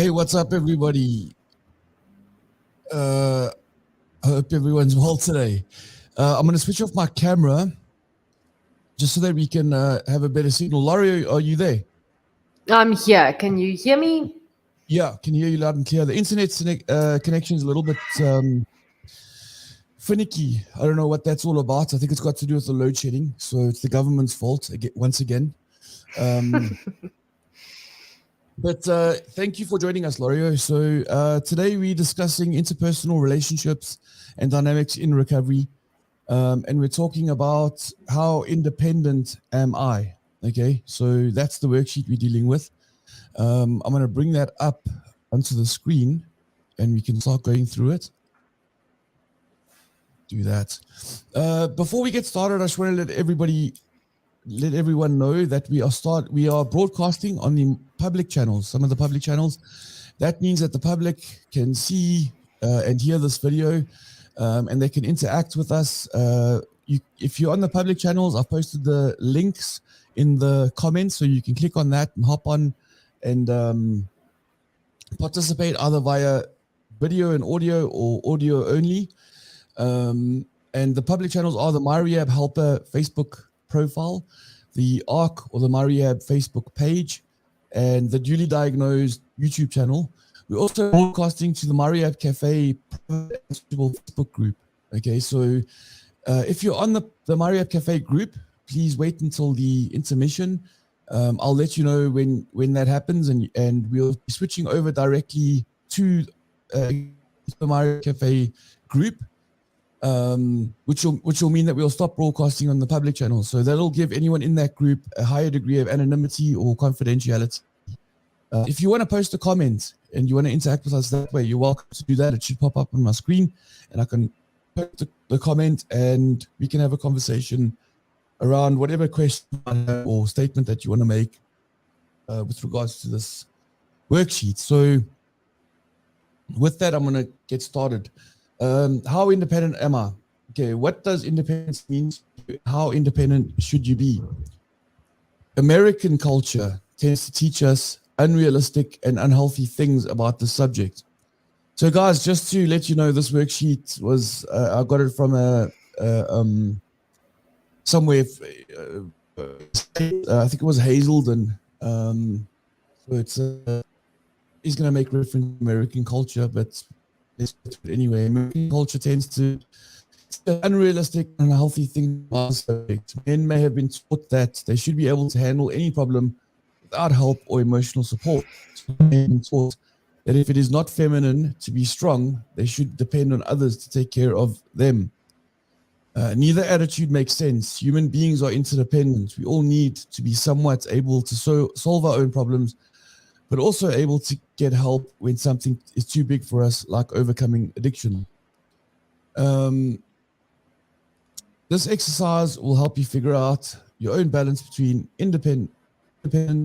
Hey, what's up, everybody? I hope everyone's well today. I'm going to switch off my camera just so that we can have a better signal. Laurie, are you there? I'm here. Can you hear me? Yeah, can hear you loud and clear. The internet connection is a little bit finicky. I don't know what that's all about. I think it's got to do with the load shedding. So it's the government's fault once again. But thank you for joining us, Lorio. So today we're discussing interpersonal relationships and dynamics in recovery. And we're talking about how independent am I? Okay, so that's the worksheet we're dealing with. I'm going to bring that up onto the screen and we can start going through it. Do that. Before we get started, I just want to let everyone know that we are broadcasting on the public channels, some of the public channels. That means that the public can see and hear this video, and they can interact with us. If you're on the public channels, I've posted the links in the comments, so you can click on that and hop on and participate either via video and audio or audio only. And the public channels are the My Rehab Helper Facebook profile, the ARC or the My Rehab Facebook page, and the Duly Diagnosed YouTube channel. We're also broadcasting to the My Rehab Cafe Facebook group. Okay, so if you're on the My Rehab Cafe group, please wait until the intermission. I'll let you know when that happens, and we'll be switching over directly to the My Rehab Cafe group. Which will mean that we'll stop broadcasting on the public channel. So that'll give anyone in that group a higher degree of anonymity or confidentiality. If you want to post a comment and you want to interact with us that way, you're welcome to do that. It should pop up on my screen and I can post the comment and we can have a conversation around whatever question or statement that you want to make with regards to this worksheet. So with that, I'm going to get started. How independent am I? Okay, what does independence mean? How independent should you be? American culture tends to teach us unrealistic and unhealthy things about the subject. So guys, just to let you know, this worksheet was, I got it from somewhere, I think it was Hazelden. So it's, he's going to make reference to American culture, but anyway, American culture tends to unrealistic and unhealthy things about the subject. Men may have been taught that they should be able to handle any problem without help or emotional support. Men have been taught that if it is not feminine to be strong, they should depend on others to take care of them. Neither attitude makes sense. Human beings are interdependent. We all need to be somewhat able to solve our own problems, but also able to get help when something is too big for us, like overcoming addiction. This exercise will help you figure out your own balance between independent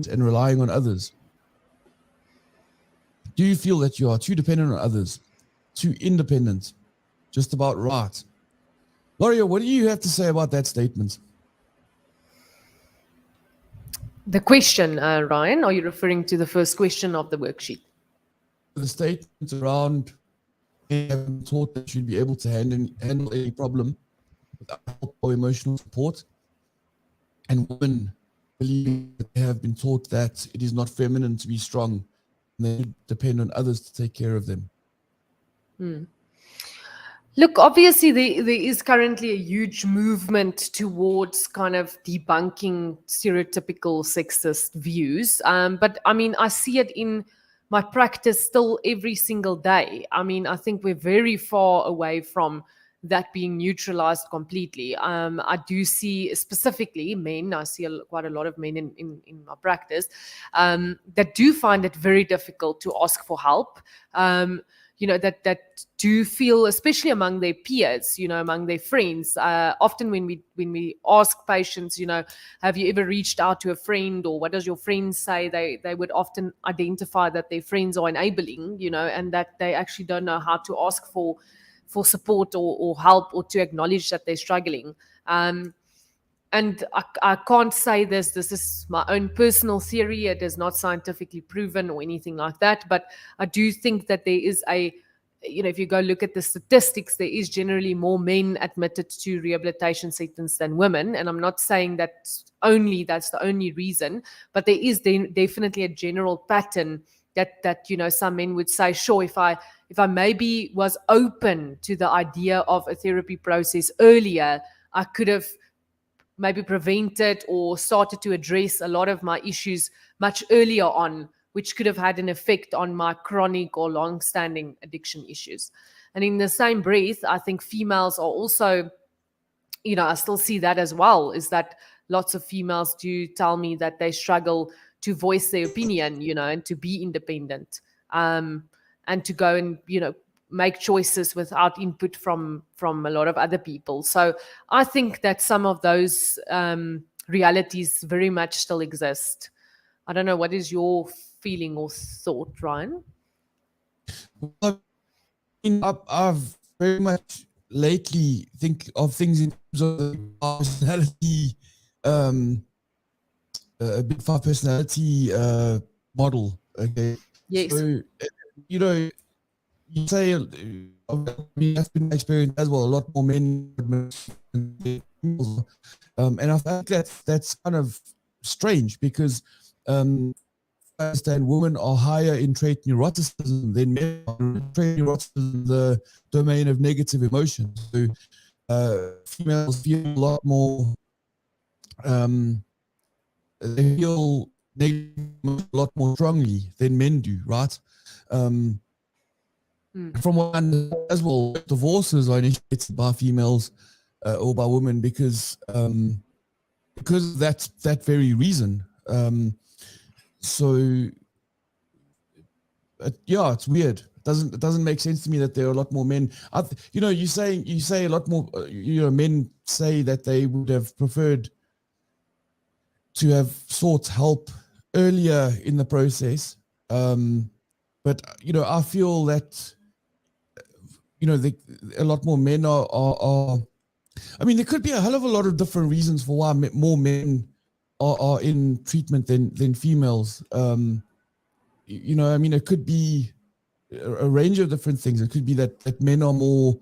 and relying on others. Do you feel that you are too dependent on others, too independent, just about right? Loria, what do you have to say about that statement? The question, Ryan, are you referring to the first question of the worksheet? The statement around having taught that you'd be able to handle any problem without help or emotional support, and women believe that they have been taught that it is not feminine to be strong and they depend on others to take care of them. Look, obviously there is currently a huge movement towards kind of debunking stereotypical sexist views. But I mean, I see it in my practice still every single day. I mean, I think we're very far away from that being neutralized completely. I do see specifically men, I see quite a lot of men in my practice that do find it very difficult to ask for help. That do feel, especially among their peers, among their friends. Often when we ask patients, have you ever reached out to a friend, or what does your friend say? They would often identify that their friends are enabling, and that they actually don't know how to ask for support or help, or to acknowledge that they're struggling. and I can't say this. This is my own personal theory. It is not scientifically proven or anything like that. But I do think that there is if you go look at the statistics, there is generally more men admitted to rehabilitation settings than women. And I'm not saying that's the only reason, but there is definitely a general pattern that some men would say, sure, if I maybe was open to the idea of a therapy process earlier, I could have maybe prevented or started to address a lot of my issues much earlier on, which could have had an effect on my chronic or long-standing addiction issues. And in the same breath, I think females are also, I still see that as well, is that lots of females do tell me that they struggle to voice their opinion, and to be independent, and to go and, make choices without input from a lot of other people. So I think that some of those realities very much still exist. I don't know, what is your feeling or thought, Ryan? Well, I've very much lately think of things in terms of the personality, a big five personality model. Okay, Yes. so you say, that's been my experience as well. A lot more men, and I think that's kind of strange because I understand women are higher in trait neuroticism than men. Trait neuroticism, the domain of negative emotions. So females feel a lot more. They feel negative a lot more strongly than men do, right? From what I understand as well, divorces are initiated by females or by women because that's that very reason. So yeah, it's weird. It doesn't make sense to me that there are a lot more men. You say a lot more. Men say that they would have preferred to have sought help earlier in the process, but I feel that a lot more men are. I mean, there could be a hell of a lot of different reasons for why more men are in treatment than females. I mean, it could be a range of different things. It could be that men are more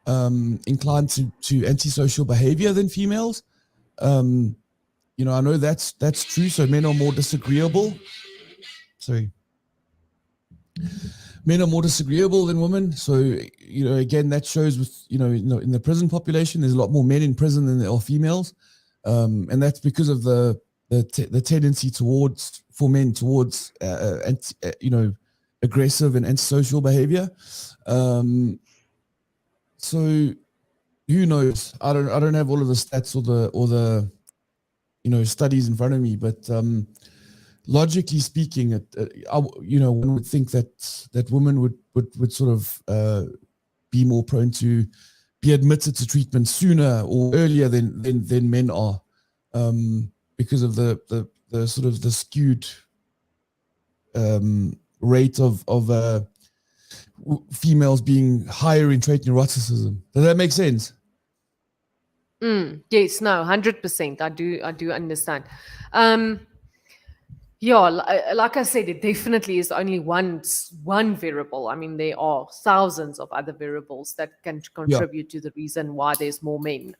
inclined to antisocial behavior than females. I know that's true. So men are more disagreeable. Sorry. Men are more disagreeable than women. So, again, that shows with, in the prison population, there's a lot more men in prison than there are females. And that's because of the tendency for men towards, aggressive and antisocial behavior. So who knows? I don't have all of the stats or the studies in front of me, but logically speaking, one would think that women would sort of be more prone to be admitted to treatment sooner or earlier than men are, because of the sort of the skewed rate of females being higher in trait neuroticism. Does that make sense? Yes, no, 100%. I do understand. Yeah, like I said, it definitely is only one variable. I mean, there are thousands of other variables that can contribute to the reason why there's more men.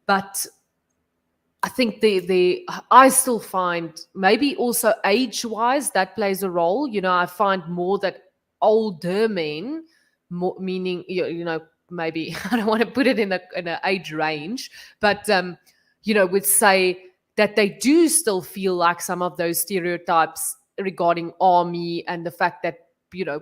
But I think I still find maybe also age-wise that plays a role. I find more that older men, meaning maybe I don't want to put it in an age range, but would say that they do still feel like some of those stereotypes regarding army and the fact that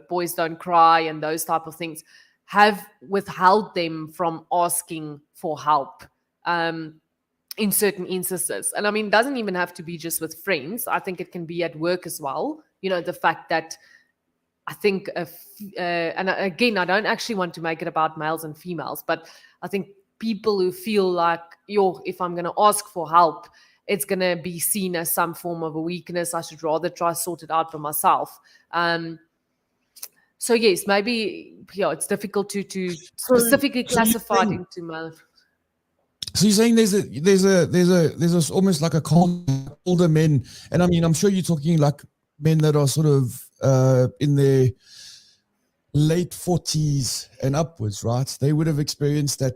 boys don't cry and those type of things have withheld them from asking for help in certain instances. And I mean, it doesn't even have to be just with friends. I think it can be at work as well. The fact that I think, and again, I don't actually want to make it about males and females, but I think people who feel like, if I'm going to ask for help, it's going to be seen as some form of a weakness. I should rather try sort it out for myself. So yes, maybe it's difficult to specifically classify it into male. So you're saying there's almost like a older men, and I mean I'm sure you're talking like men that are sort of in their late 40s and upwards, right? They would have experienced that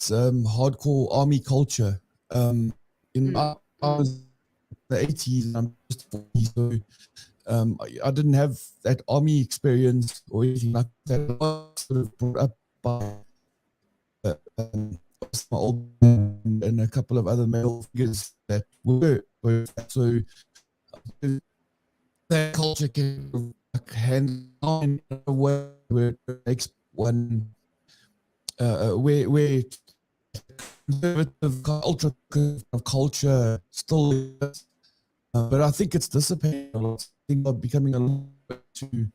hardcore army culture. In Mm, I mm. was in the 80s and I'm just 40, so I didn't have that army experience or anything like that. I was sort of brought up by my old man and a couple of other male figures that were so that culture can like hand on in a way where it makes one where conservative ultra conservative culture still is, but I think it's dissipating a lot. I think they're becoming a lot to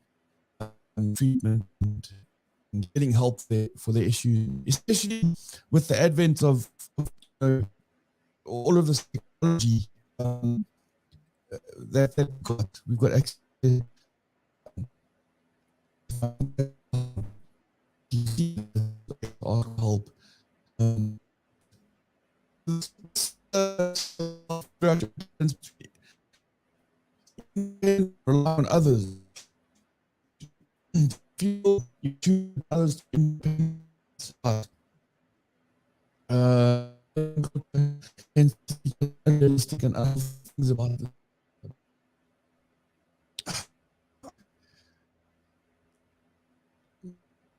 treatment and getting help for their issues, especially with the advent of all of this technology that we've got access to help. Rely on others. Feel you choose others to independence. And unrealistic and other things about it.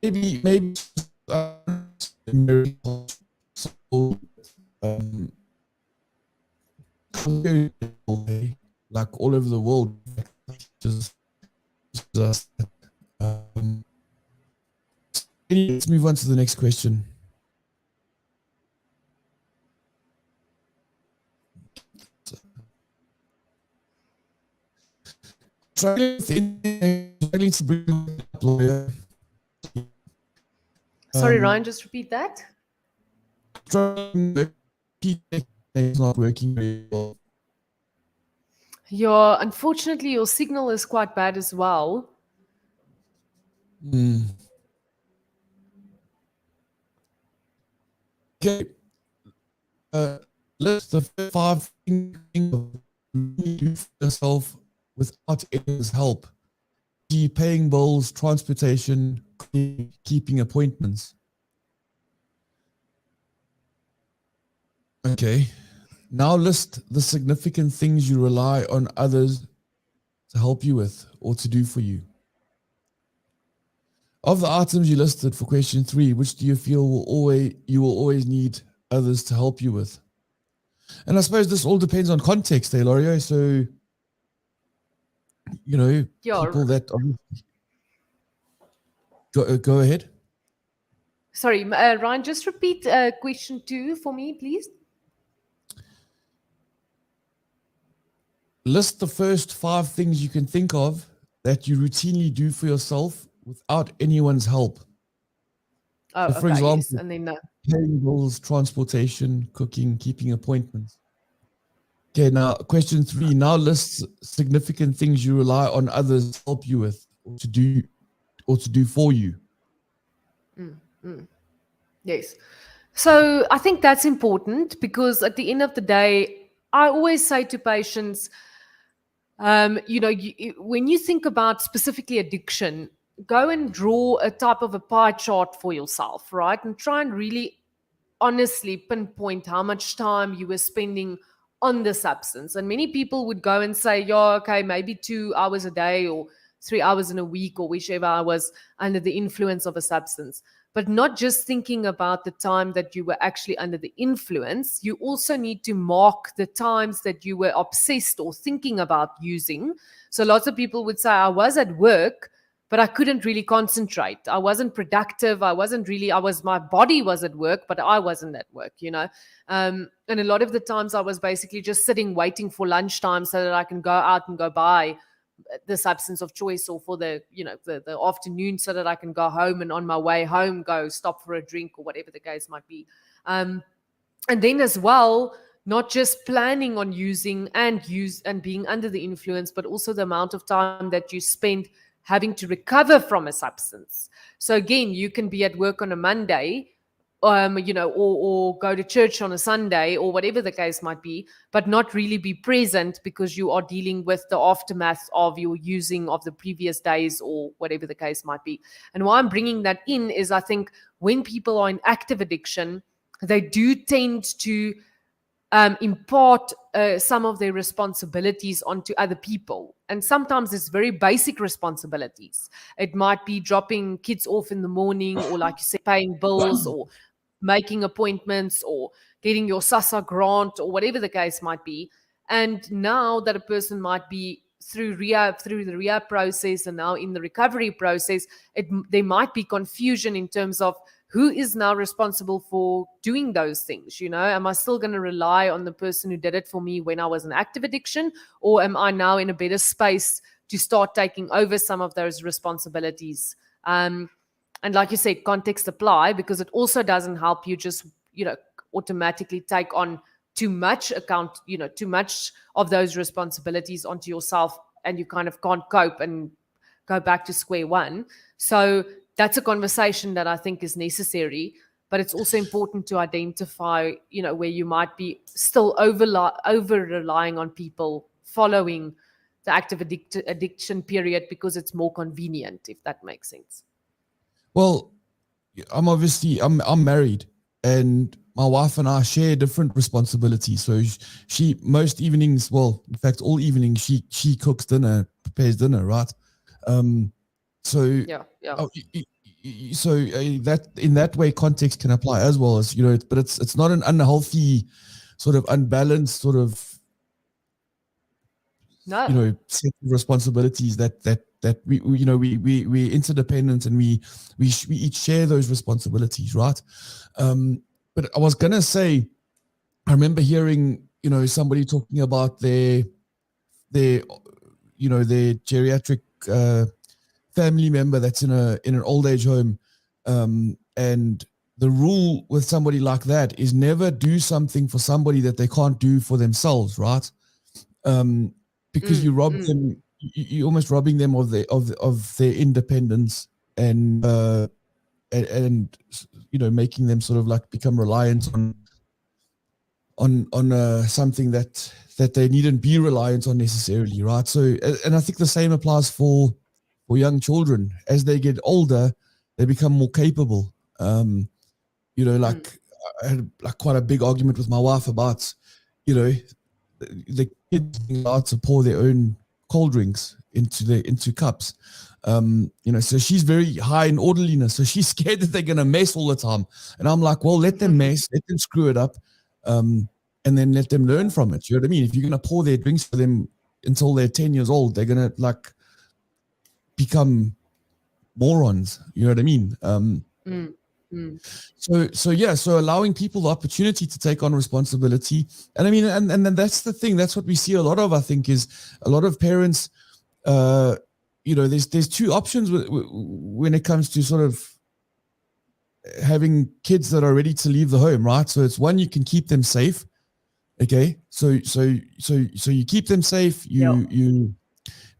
Maybe so, um, like all over the world, just let's move on to the next question. Struggling to bring up lawyer. Sorry, Ryan, just repeat that. Struggling, it's not working very well. Unfortunately, your signal is quite bad as well. Okay. List the 5 things you do for yourself without anyone's help. Paying bills, transportation, keeping appointments. Okay. Now list the significant things you rely on others to help you with or to do for you. Of the items you listed for question 3, which do you feel you will always need others to help you with? And I suppose this all depends on context, Lorio. So, people that go ahead. Sorry, Ryan, just repeat question 2 for me, please. List the first 5 things you can think of that you routinely do for yourself without anyone's help. Oh, So, for okay, example, yes. And then paying bills, transportation, cooking, keeping appointments. Okay, now question 3. Now list significant things you rely on others to help you with or to do for you. Yes. So I think that's important because at the end of the day, I always say to patients, when you think about specifically addiction, go and draw a type of a pie chart for yourself, right? And try and really honestly pinpoint how much time you were spending on the substance. And many people would go and say, yeah, okay, maybe 2 hours a day or 3 hours in a week or whichever I was under the influence of a substance. But not just thinking about the time that you were actually under the influence, you also need to mark the times that you were obsessed or thinking about using. So lots of people would say, I was at work, but I couldn't really concentrate. I wasn't productive. My body was at work, but I wasn't at work, And a lot of the times I was basically just sitting, waiting for lunchtime so that I can go out and go buy the substance of choice, or for the afternoon so that I can go home and on my way home, go stop for a drink or whatever the case might be. And then as well, not just planning on using and being under the influence, but also the amount of time that you spend having to recover from a substance. So again, you can be at work on a Monday or go to church on a Sunday or whatever the case might be, but not really be present because you are dealing with the aftermath of your using of the previous days or whatever the case might be. And why I'm bringing that in is I think when people are in active addiction, they do tend to impart some of their responsibilities onto other people. And sometimes it's very basic responsibilities. It might be dropping kids off in the morning, or like you said, paying bills, or making appointments, or getting your SASA grant, or whatever the case might be. And now that a person might be through the rehab process and now in the recovery process, there might be confusion in terms of who is now responsible for doing those things. Am I still going to rely on the person who did it for me when I was in active addiction, or am I now in a better space to start taking over some of those responsibilities? And like you said, context apply, because it also doesn't help you just automatically take on too much of those responsibilities onto yourself, and you kind of can't cope and go back to square one. So that's a conversation that I think is necessary, but it's also important to identify, where you might be still over relying on people following the active addiction period because it's more convenient, if that makes sense. Well, I'm married, and my wife and I share different responsibilities. So she most evenings, well, in fact, all evenings, she cooks dinner, prepares dinner, right? So yeah. So that in that way, context can apply as well as but it's not an unhealthy, sort of unbalanced sort of set of responsibilities that we're interdependent, and we each share those responsibilities, right? But I was gonna say, I remember hearing somebody talking about their geriatric family member that's in an old age home, and the rule with somebody like that is never do something for somebody that they can't do for themselves, right? Because you rob them, you're almost robbing them of their independence, and making them sort of like become reliant on something that they needn't be reliant on necessarily, right? So, and I think the same applies for young children. As they get older, they become more capable. I had like quite a big argument with my wife about, the kids being allowed to pour their own cold drinks into cups. So she's very high in orderliness. So she's scared that they're going to mess all the time. And I'm like, well, let them mess, let them screw it up. And then let them learn from it. You know what I mean? If you're going to pour their drinks for them until they're 10 years old, they're going to like become morons. You know what I mean? So allowing people the opportunity to take on responsibility. And I mean, and then that's the thing. That's what we see a lot of, I think, is a lot of parents, there's two options when it comes to sort of having kids that are ready to leave the home, right? So it's one, you can keep them safe. Okay. So you keep them safe. You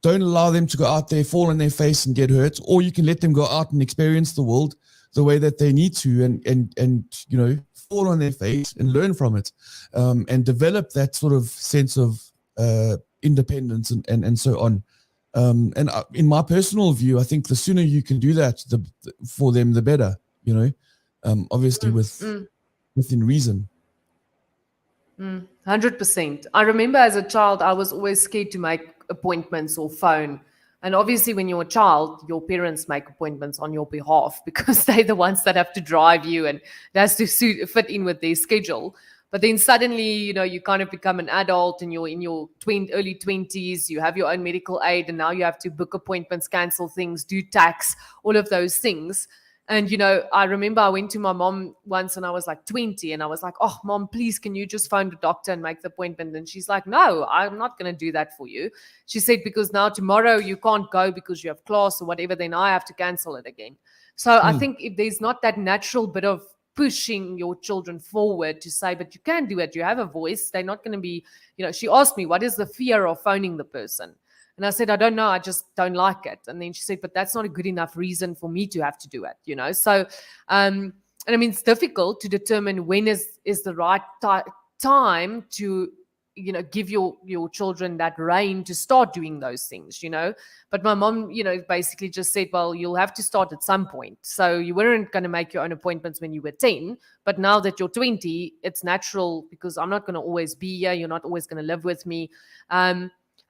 don't allow them to go out there, fall on their face and get hurt, or you can let them go out and experience the world the way that they need to, and fall on their face and learn from it, and develop that sort of sense of independence and so on. And in my personal view, I think the sooner you can do that, for them, the better. Obviously within reason. 100%. I remember as a child, I was always scared to make appointments or phone. And obviously, when you're a child, your parents make appointments on your behalf because they're the ones that have to drive you, and it has to fit in with their schedule. But then suddenly, you kind of become an adult, and you're in your early 20s, you have your own medical aid, and now you have to book appointments, cancel things, do tax, all of those things. And, I remember I went to my mom once and I was like 20, and I was like, oh, Mom, please, can you just phone the doctor and make the appointment? And she's like, no, I'm not going to do that for you. She said, because now tomorrow you can't go because you have class or whatever, then I have to cancel it again. So I think if there's not that natural bit of pushing your children forward to say, but you can do it, you have a voice, they're not going to be, she asked me, what is the fear of phoning the person? And I said, I don't know, I just don't like it. And then she said, but that's not a good enough reason for me to have to do it, So I mean, it's difficult to determine when is the right time to, you know, give your children that reign to start doing those things, you know. But my mom, you know, basically just said, well, you'll have to start at some point. So you weren't going to make your own appointments when you were 10, but now that you're 20, it's natural, because I'm not going to always be here, you're not always going to live with me.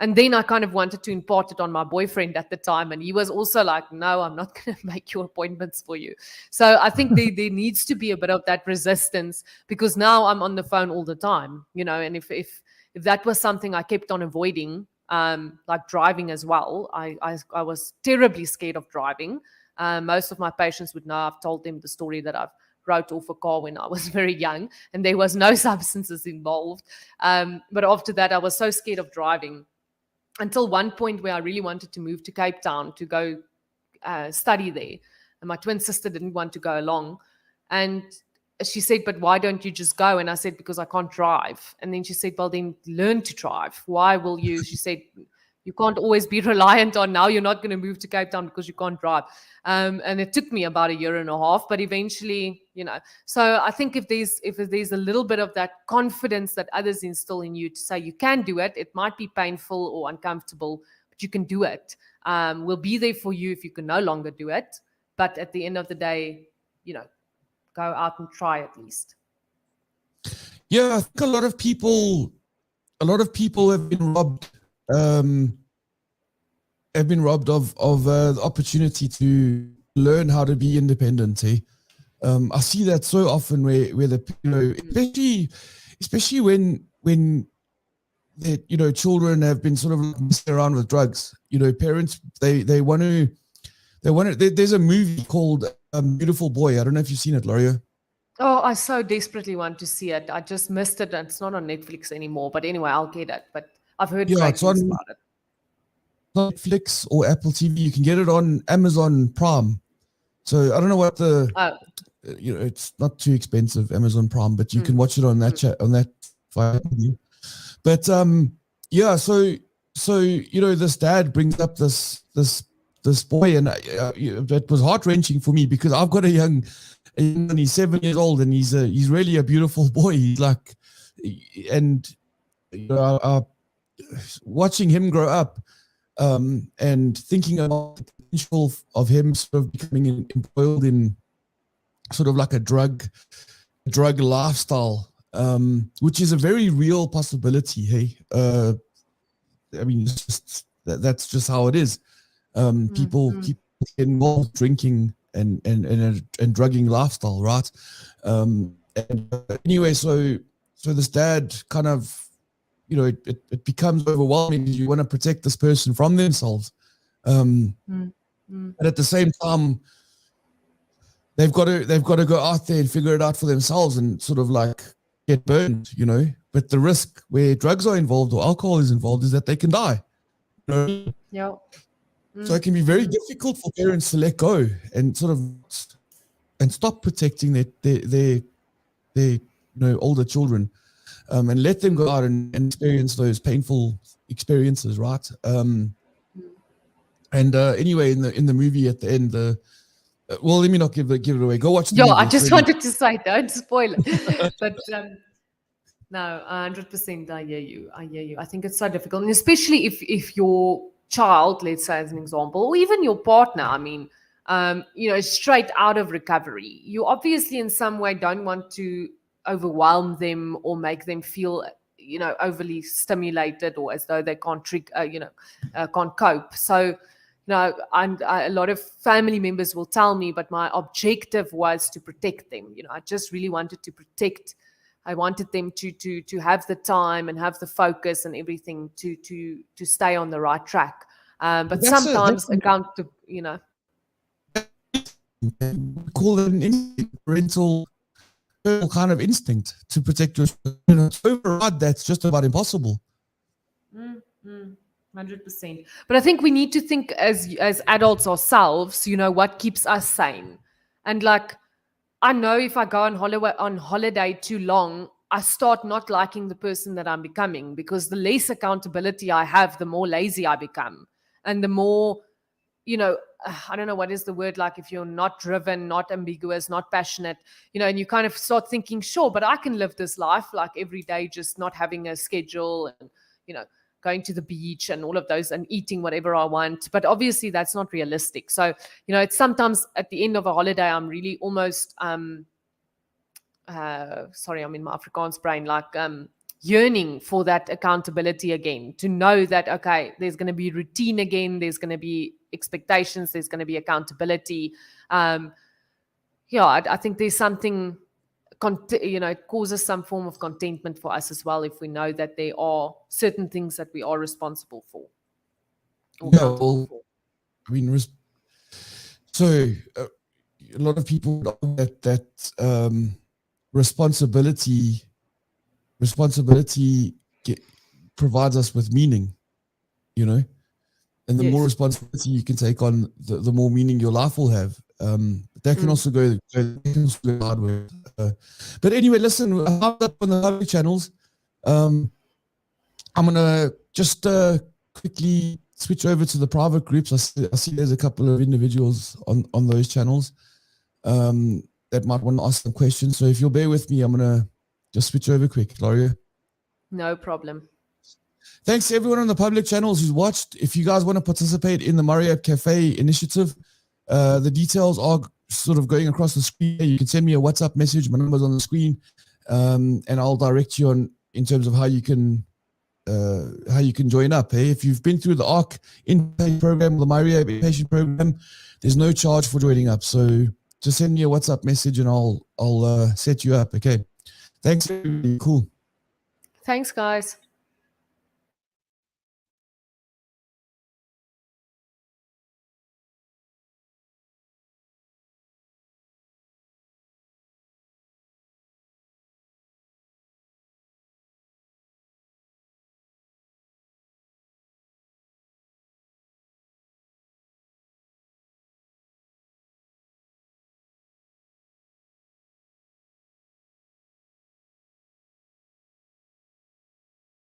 And then I kind of wanted to impart it on my boyfriend at the time. And he was also like, no, I'm not going to make your appointments for you. So I think there needs to be a bit of that resistance, because now I'm on the phone all the time, you know. And if that was something I kept on avoiding, like driving as well, I was terribly scared of driving. Most of my patients would know I've told them the story that I've wrote off a car when I was very young, and there was no substances involved. But after that, I was so scared of driving, until one point where I really wanted to move to Cape Town to go study there. And my twin sister didn't want to go along. And she said, but why don't you just go? And I said, because I can't drive. And then she said, well, then learn to drive. Why will you? She said, you can't always be reliant on, now you're not going to move to Cape Town because you can't drive. And it took me about 1.5 years, but eventually, you know. So I think if there's a little bit of that confidence that others instill in you to say you can do it, it might be painful or uncomfortable, but you can do it. We'll be there for you if you can no longer do it. But at the end of the day, you know, go out and try at least. Yeah, I think a lot of people have been robbed. Have been robbed of the opportunity to learn how to be independent. I see that so often where the, you know, especially when the, you know, children have been sort of messing around with drugs. You know, parents they want to. There's a movie called Beautiful Boy. I don't know if you've seen it, Loria. Oh, I so desperately want to see it. I just missed it. And it's not on Netflix anymore. But anyway, I'll get it. But I've heard great things about it. Netflix or Apple TV. You can get it on Amazon Prime. So I don't know what the, you know, it's not too expensive, Amazon Prime, but you can watch it on that But yeah, so you know, this dad brings up this boy, and that was heart wrenching for me, because I've got a young, and he's 7 years old, and he's really a beautiful boy. He's like, and you know, watching him grow up, and thinking about the potential of him sort of becoming embroiled in sort of like a drug lifestyle, which is a very real possibility. Hey, I mean, it's just, that's just how it is. People get involved drinking and drugging lifestyle, right? Anyway, so this dad kind of, you know, it becomes overwhelming. You want to protect this person from themselves, but at the same time, they've got to go out there and figure it out for themselves and sort of like get burned, you know. But the risk where drugs are involved or alcohol is involved is that they can die. You know? Yeah. So it can be very difficult for parents to let go and sort of and stop protecting their you know, older children, and let them go out and experience those painful experiences, right? Anyway, in the movie at the end, well, let me not give it away. Go watch the movie. I just wanted to say, don't spoil it. But no, 100%. I hear you. I think it's so difficult, and especially if your child, let's say as an example, or even your partner, I mean, you know, straight out of recovery, you obviously in some way don't want to overwhelm them or make them feel, you know, overly stimulated or as though they can't can't cope. So, you know, a lot of family members will tell me, but my objective was to protect them. You know, I just really wanted to protect. I wanted them to have the time and have the focus and everything to stay on the right track. But sometimes you know, call it an parental kind of instinct to protect your, you know, to override that's just about impossible. 100%. But I think we need to think as adults ourselves, you know, what keeps us sane. And like, I know if I go on holiday too long, I start not liking the person that I'm becoming, because the less accountability I have, the more lazy I become, and the more I don't know what is the word, like if you're not driven, not ambiguous, not passionate, and you kind of start thinking, sure, but I can live this life like every day, just not having a schedule and, going to the beach and all of those and eating whatever I want. But obviously that's not realistic. So, it's sometimes at the end of a holiday, I'm really almost, sorry, I'm in my Afrikaans brain, like, yearning for that accountability again, to know that, okay, there's going to be routine again, there's going to be expectations, there's going to be accountability. I think there's something, it causes some form of contentment for us as well if we know that there are certain things that we are responsible for. I mean, so a lot of people that responsibility provides us with meaning, and the more responsibility you can take on, the more meaning your life will have. That can also go hard way. But anyway, listen, up on the public channels. I'm gonna just quickly switch over to the private groups. I see there's a couple of individuals on those channels that might want to ask some questions. So if you'll bear with me, I'm gonna just switch over quick, Gloria. No problem. Thanks to everyone on the public channels who's watched. If you guys want to participate in the Marriott Cafe initiative, the details are sort of going across the screen. You can send me a WhatsApp message. My number's on the screen, and I'll direct you in terms of how you can join up. Hey, if you've been through the ARC inpatient program, the Marriott inpatient program, there's no charge for joining up. So just send me a WhatsApp message and I'll set you up. Okay. Thanks. Cool. Thanks, guys.